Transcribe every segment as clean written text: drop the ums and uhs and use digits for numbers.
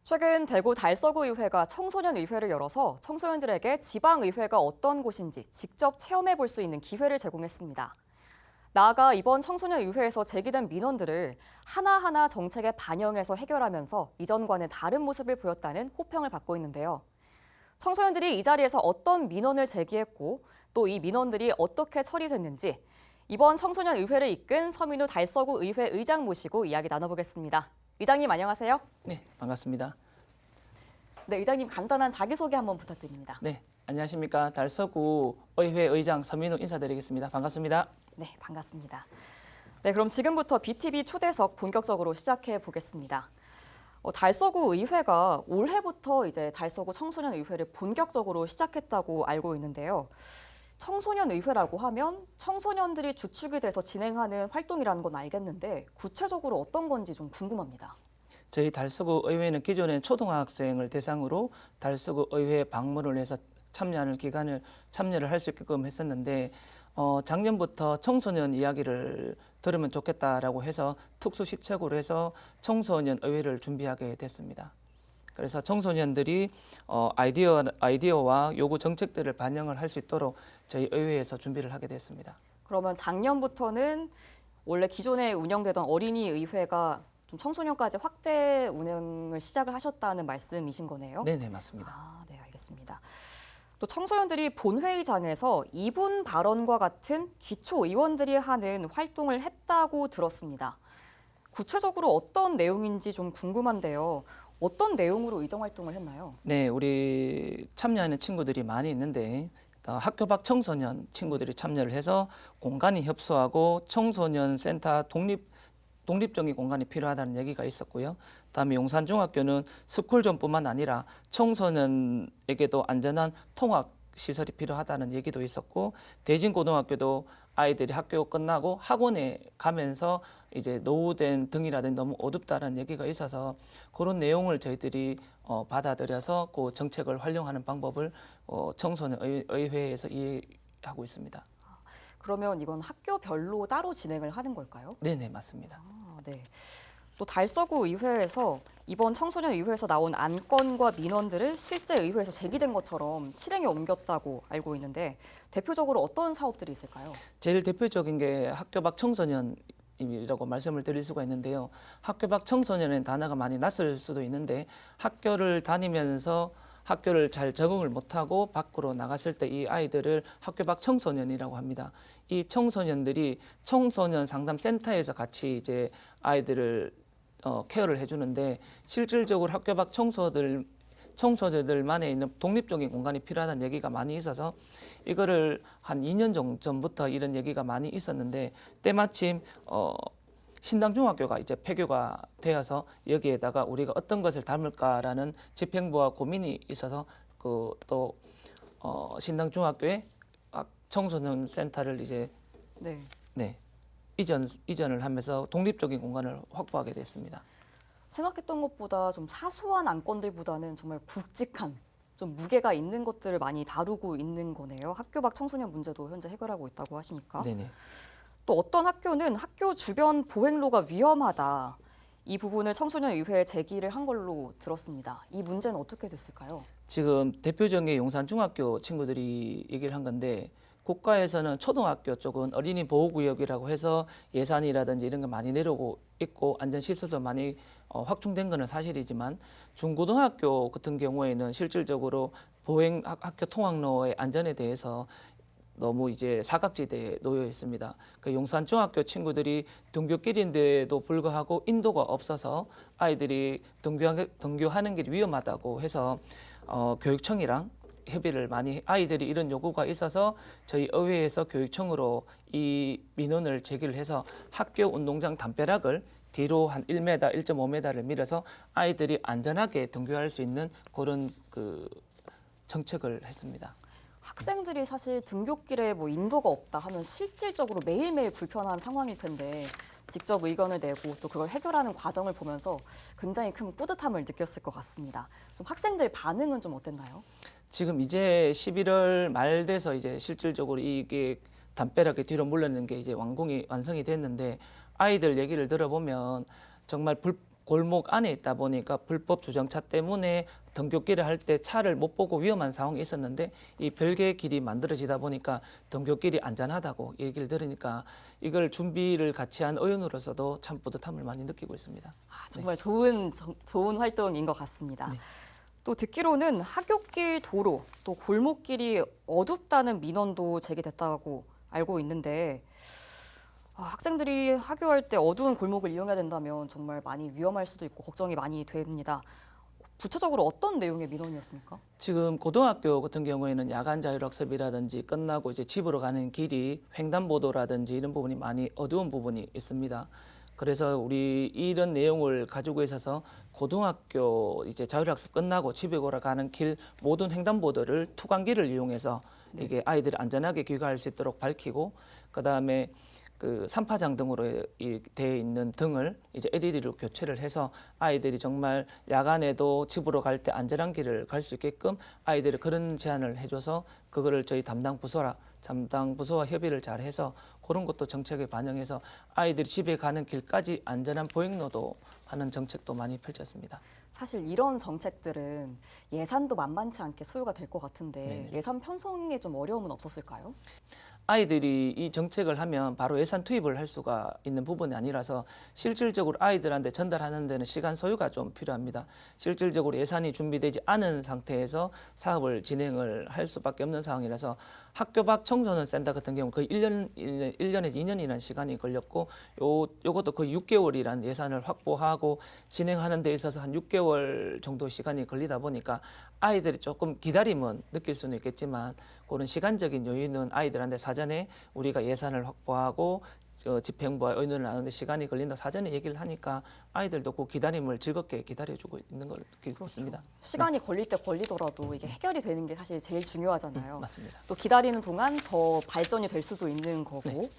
최근 대구 달서구의회가 청소년의회를 열어서 청소년들에게 지방의회가 어떤 곳인지 직접 체험해 볼 수 있는 기회를 제공했습니다. 나아가 이번 청소년의회에서 제기된 민원들을 하나하나 정책에 반영해서 해결하면서 이전과는 다른 모습을 보였다는 호평을 받고 있는데요. 청소년들이 이 자리에서 어떤 민원을 제기했고 또 이 민원들이 어떻게 처리됐는지 이번 청소년의회를 이끈 서민우 달서구 의회 의장 모시고 이야기 나눠보겠습니다. 의장님 안녕하세요. 네, 반갑습니다. 네, 의장님 간단한 자기소개 한번 부탁드립니다. 네, 안녕하십니까. 달서구 의회 의장 서민우 인사드리겠습니다. 반갑습니다. 네, 반갑습니다. 네, 그럼 지금부터 BTV 초대석 본격적으로 시작해 보겠습니다. 달서구 의회가 올해부터 이제 달서구 청소년 의회를 본격적으로 시작했다고 알고 있는데요. 청소년 의회라고 하면 청소년들이 주축이 돼서 진행하는 활동이라는 건 알겠는데 구체적으로 어떤 건지 좀 궁금합니다. 저희 달서구 의회는 기존에 초등학생을 대상으로 달서구 의회 방문을 해서 참여를 할 수 있게끔 했었는데 작년부터 청소년 이야기를 들으면 좋겠다라고 해서 특수시책으로 해서 청소년 의회를 준비하게 됐습니다. 그래서 청소년들이 아이디어와 요구 정책들을 반영을 할 수 있도록 저희 의회에서 준비를 하게 됐습니다. 그러면 작년부터는 원래 기존에 운영되던 어린이 의회가 좀 청소년까지 확대 운영을 시작을 하셨다는 말씀이신 거네요? 네, 맞습니다. 네, 알겠습니다. 또 청소년들이 본회의장에서 이분 발언과 같은 기초의원들이 하는 활동을 했다고 들었습니다. 구체적으로 어떤 내용인지 좀 궁금한데요. 어떤 내용으로 의정 활동을 했나요? 네, 우리 참여하는 친구들이 많이 있는데 학교 밖 청소년 친구들이 참여를 해서 공간이 협소하고 청소년 센터 독립적인 공간이 필요하다는 얘기가 있었고요. 다음에 용산중학교는 스쿨존뿐만 아니라 청소년에게도 안전한 통학 시설이 필요하다는 얘기도 있었고, 대진고등학교도 아이들이 학교 끝나고 학원에 가면서 이제 노후된 등이라든지 너무 어둡다는 얘기가 있어서 그런 내용을 저희들이 받아들여서 그 정책을 활용하는 방법을 청소년 의회에서 이해하고 있습니다. 그러면 이건 학교별로 따로 진행을 하는 걸까요? 네, 맞습니다. 네. 또 달서구 의회에서 이번 청소년 의회에서 나온 안건과 민원들을 실제 의회에서 제기된 것처럼 실행에 옮겼다고 알고 있는데 대표적으로 어떤 사업들이 있을까요? 제일 대표적인 게 학교 밖 청소년이라고 말씀을 드릴 수가 있는데요. 학교 밖 청소년의 단어가 많이 낯설 수도 있는데 학교를 다니면서 학교를 잘 적응을 못하고 밖으로 나갔을 때 이 아이들을 학교 밖 청소년이라고 합니다. 이 청소년들이 청소년 상담센터에서 같이 이제 아이들을 케어를 해주는데 실질적으로 학교 밖 청소년들만에 있는 독립적인 공간이 필요하다는 얘기가 많이 있어서 이거를 한 2년 전부터 이런 얘기가 많이 있었는데 때마침 신당중학교가 이제 폐교가 되어서 여기에다가 우리가 어떤 것을 담을까라는 집행부와 고민이 있어서 또 신당중학교에 청소년 센터를 이제 이전을 하면서 독립적인 공간을 확보하게 됐습니다. 생각했던 것보다 좀 사소한 안건들보다는 정말 굵직한 좀 무게가 있는 것들을 많이 다루고 있는 거네요. 학교 밖 청소년 문제도 현재 해결하고 있다고 하시니까. 네네. 또 어떤 학교는 학교 주변 보행로가 위험하다. 이 부분을 청소년의회에 제기를 한 걸로 들었습니다. 이 문제는 어떻게 됐을까요? 지금 대표적인 용산중학교 친구들이 얘기를 한 건데 국가에서는 초등학교 쪽은 어린이 보호구역이라고 해서 예산이라든지 이런 게 많이 내려오고 있고 안전시설도 많이 확충된 것은 사실이지만 중고등학교 같은 경우에는 실질적으로 학교 통학로의 안전에 대해서 너무 이제 사각지대에 놓여 있습니다. 그 용산중학교 친구들이 등교길인데도 불구하고 인도가 없어서 아이들이 등교하는 길이 위험하다고 해서 교육청이랑 협의를 많이 아이들이 이런 요구가 있어서 저희 의회에서 교육청으로 이 민원을 제기를 해서 학교 운동장 담벼락을 뒤로 한 1m, 1.5m를 밀어서 아이들이 안전하게 등교할 수 있는 그런 정책을 했습니다. 학생들이 사실 등굣길에 뭐 인도가 없다 하면 실질적으로 매일매일 불편한 상황일 텐데 직접 의견을 내고 또 그걸 해결하는 과정을 보면서 굉장히 큰 뿌듯함을 느꼈을 것 같습니다. 좀 학생들 반응은 좀 어땠나요? 지금 이제 11월 말 돼서 이제 실질적으로 이게 담벼락에 뒤로 물러는 게 이제 완성이 됐는데 아이들 얘기를 들어보면 정말 골목 안에 있다 보니까 불법 주정차 때문에 등굣길을 할 때 차를 못 보고 위험한 상황이 있었는데 이 별개의 길이 만들어지다 보니까 등굣길이 안전하다고 얘기를 들으니까 이걸 준비를 같이 한 의원으로서도 참 뿌듯함을 많이 느끼고 있습니다. 정말 좋은 활동인 것 같습니다. 네. 또 듣기로는 하굣길 도로, 또 골목길이 어둡다는 민원도 제기됐다고 알고 있는데 학생들이 하교할 때 어두운 골목을 이용해야 된다면 정말 많이 위험할 수도 있고 걱정이 많이 됩니다. 구체적으로 어떤 내용의 민원이었습니까? 지금 고등학교 같은 경우에는 야간 자율학습이라든지 끝나고 이제 집으로 가는 길이 횡단보도라든지 이런 부분이 많이 어두운 부분이 있습니다. 그래서 우리 이런 내용을 가지고 있어서 고등학교 이제 자율학습 끝나고 집에 돌아가는 길 모든 횡단보도를 투광기를 이용해서 이게 아이들이 안전하게 귀가할 수 있도록 밝히고 그다음에 그 삼파장 등으로 되어 있는 등을 이제 LED로 교체를 해서 아이들이 정말 야간에도 집으로 갈 때 안전한 길을 갈 수 있게끔 아이들이 그런 제안을 해줘서 그거를 저희 담당 부서와 협의를 잘 해서 그런 것도 정책에 반영해서 아이들이 집에 가는 길까지 안전한 보행로도 하는 정책도 많이 펼쳤습니다. 사실 이런 정책들은 예산도 만만치 않게 소요가 될 것 같은데 네네. 예산 편성에 좀 어려움은 없었을까요? 아이들이 이 정책을 하면 바로 예산 투입을 할 수가 있는 부분이 아니라서 실질적으로 아이들한테 전달하는 데는 시간 소요가 좀 필요합니다. 실질적으로 예산이 준비되지 않은 상태에서 사업을 진행을 할 수밖에 없는 상황이라서 학교 밖 청소년 센터 같은 경우는 거의 1년에서 2년이라는 시간이 걸렸고 요것도 거의 6개월이라는 예산을 확보하고 진행하는 데 있어서 한 6개월 정도 시간이 걸리다 보니까 아이들이 조금 기다림은 느낄 수는 있겠지만 그런 시간적인 요인은 아이들한테 사전에 우리가 예산을 확보하고 집행부와 의논을 나누는데 시간이 걸린다 사전에 얘기를 하니까 아이들도 그 기다림을 즐겁게 기다려주고 있는 걸 느끼고 있습니다. 시간이 걸릴 때 걸리더라도 이게 해결이 되는 게 사실 제일 중요하잖아요. 맞습니다. 또 기다리는 동안 더 발전이 될 수도 있는 거고. 네.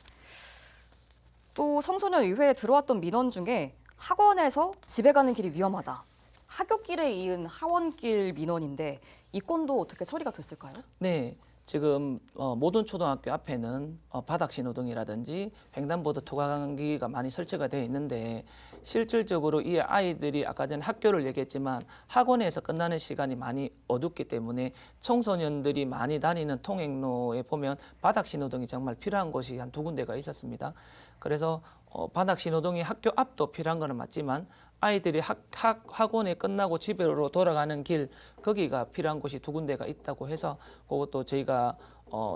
또 청소년 의회에 들어왔던 민원 중에 학원에서 집에 가는 길이 위험하다. 하굣길에 이은 하원길 민원인데 이 건도 어떻게 처리가 됐을까요? 네. 지금 모든 초등학교 앞에는 바닥 신호등이라든지 횡단보도 투광기가 많이 설치가 되어 있는데 실질적으로 이 아이들이 아까 전에 학교를 얘기했지만 학원에서 끝나는 시간이 많이 어둡기 때문에 청소년들이 많이 다니는 통행로에 보면 바닥 신호등이 정말 필요한 곳이 한 2군데가 있었습니다. 그래서 바닥 신호등이 학교 앞도 필요한 거는 맞지만 아이들이 학원에 끝나고 집으로 돌아가는 길 거기가 필요한 곳이 2군데가 있다고 해서 그것도 저희가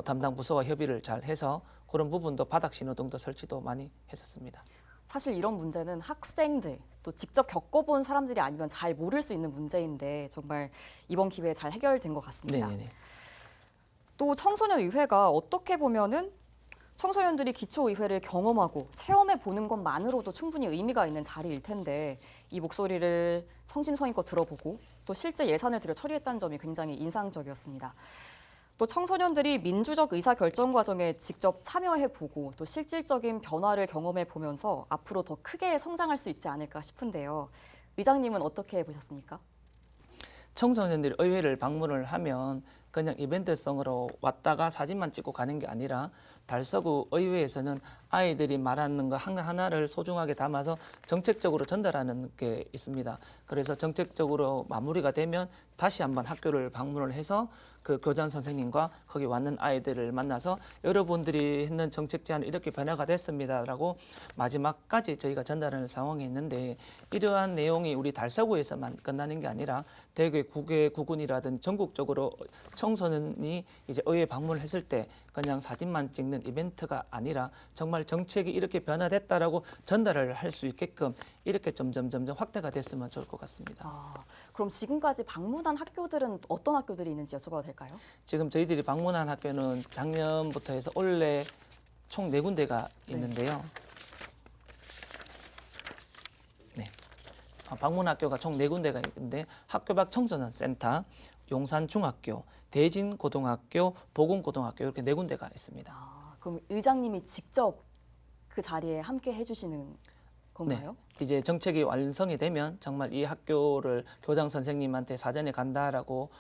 담당 부서와 협의를 잘 해서 그런 부분도 바닥 신호등도 설치도 많이 했었습니다. 사실 이런 문제는 학생들 또 직접 겪어본 사람들이 아니면 잘 모를 수 있는 문제인데 정말 이번 기회에 잘 해결된 것 같습니다. 네네네. 또 청소년 의회가 어떻게 보면은 청소년들이 기초의회를 경험하고 체험해 보는 것만으로도 충분히 의미가 있는 자리일 텐데 이 목소리를 성심성의껏 들어보고 또 실제 예산을 들여 처리했다는 점이 굉장히 인상적이었습니다. 또 청소년들이 민주적 의사결정 과정에 직접 참여해보고 또 실질적인 변화를 경험해보면서 앞으로 더 크게 성장할 수 있지 않을까 싶은데요. 의장님은 어떻게 보셨습니까? 청소년들이 의회를 방문을 하면 그냥 이벤트성으로 왔다가 사진만 찍고 가는 게 아니라 달서구 의회에서는 아이들이 말하는 거 하나하나를 소중하게 담아서 정책적으로 전달하는 게 있습니다. 그래서 정책적으로 마무리가 되면 다시 한번 학교를 방문을 해서 그 교장 선생님과 거기 왔는 아이들을 만나서 여러분들이 했는 정책 제안이 이렇게 변화가 됐습니다라고 마지막까지 저희가 전달하는 상황이 있는데 이러한 내용이 우리 달서구에서만 끝나는 게 아니라 대개 국외 구군이라든 전국적으로 청소년이 이제 의회 방문을 했을 때 그냥 사진만 찍는 이벤트가 아니라 정말 정책이 이렇게 변화됐다라고 전달을 할 수 있게끔 이렇게 점점 확대가 됐으면 좋을 것 같습니다. 그럼 지금까지 방문한 학교들은 어떤 학교들이 있는지 여쭤봐도 될까요? 지금 저희들이 방문한 학교는 작년부터 해서 올해 총 4군데가 있는데요. 네. 방문 학교가 총 4군데가 있는데 학교 밖 청소년 센터, 용산중학교, 대진고등학교, 보건고등학교 이렇게 4군데가 있습니다. 그럼 의장님이 직접 그 자리에 함께 해주시는 건가요? 이제 정책이 완성이 되면 정말 이 학교를 교장 선생님한테 사전에 간다라고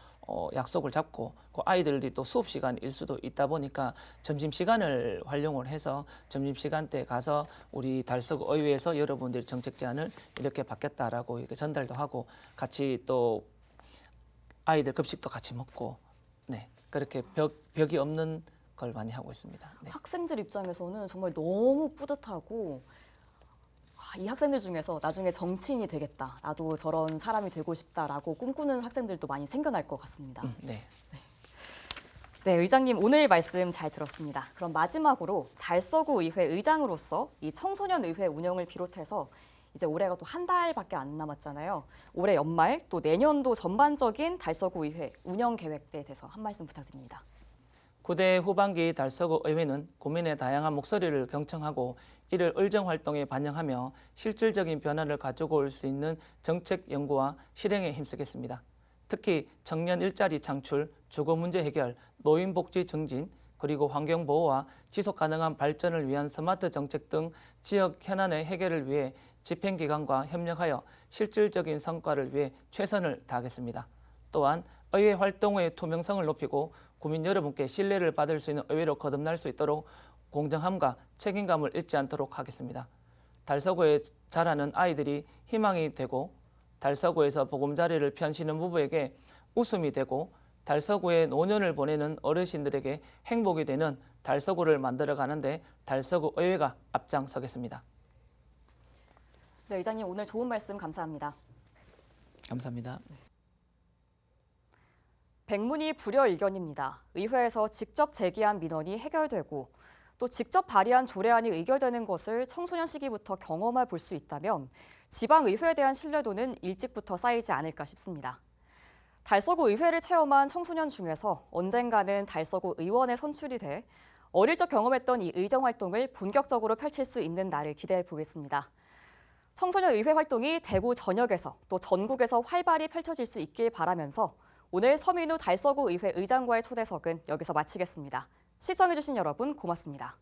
약속을 잡고 그 아이들이 또 수업 시간일 수도 있다 보니까 점심 시간을 활용을 해서 점심 시간 때 가서 우리 달서구 의회에서 여러분들이 정책 제안을 이렇게 받겠다라고 이렇게 전달도 하고 같이 또 아이들 급식도 같이 먹고 네 그렇게 벽이 없는 걸 많이 하고 있습니다. 네. 학생들 입장에서는 정말 너무 뿌듯하고 이 학생들 중에서 나중에 정치인이 되겠다, 나도 저런 사람이 되고 싶다라고 꿈꾸는 학생들도 많이 생겨날 것 같습니다. 네. 네, 의장님 오늘 말씀 잘 들었습니다. 그럼 마지막으로 달서구 의회 의장으로서 이 청소년 의회 운영을 비롯해서 이제 올해가 또 한 달밖에 안 남았잖아요. 올해 연말 또 내년도 전반적인 달서구 의회 운영 계획에 대해서 한 말씀 부탁드립니다. 9대 후반기 달서구 의회는 국민의 다양한 목소리를 경청하고 이를 의정 활동에 반영하며 실질적인 변화를 가지고 올 수 있는 정책 연구와 실행에 힘쓰겠습니다. 특히 청년 일자리 창출, 주거 문제 해결, 노인 복지 증진, 그리고 환경 보호와 지속 가능한 발전을 위한 스마트 정책 등 지역 현안의 해결을 위해 집행기관과 협력하여 실질적인 성과를 위해 최선을 다하겠습니다. 또한 의회 활동의 투명성을 높이고 국민 여러분께 신뢰를 받을 수 있는 의회로 거듭날 수 있도록 공정함과 책임감을 잊지 않도록 하겠습니다. 달서구에 자라는 아이들이 희망이 되고 달서구에서 보금자리를 펴시는 부부에게 웃음이 되고 달서구에 노년을 보내는 어르신들에게 행복이 되는 달서구를 만들어가는데 달서구 의회가 앞장서겠습니다. 네, 의장님 오늘 좋은 말씀 감사합니다. 감사합니다. 백문이 불여일견입니다. 의회에서 직접 제기한 민원이 해결되고 또 직접 발의한 조례안이 의결되는 것을 청소년 시기부터 경험해 볼 수 있다면 지방의회에 대한 신뢰도는 일찍부터 쌓이지 않을까 싶습니다. 달서구 의회를 체험한 청소년 중에서 언젠가는 달서구 의원에 선출이 돼 어릴 적 경험했던 이 의정활동을 본격적으로 펼칠 수 있는 날을 기대해 보겠습니다. 청소년 의회 활동이 대구 전역에서 또 전국에서 활발히 펼쳐질 수 있길 바라면서 오늘 서민우 달서구 의회 의장과의 초대석은 여기서 마치겠습니다. 시청해주신 여러분 고맙습니다.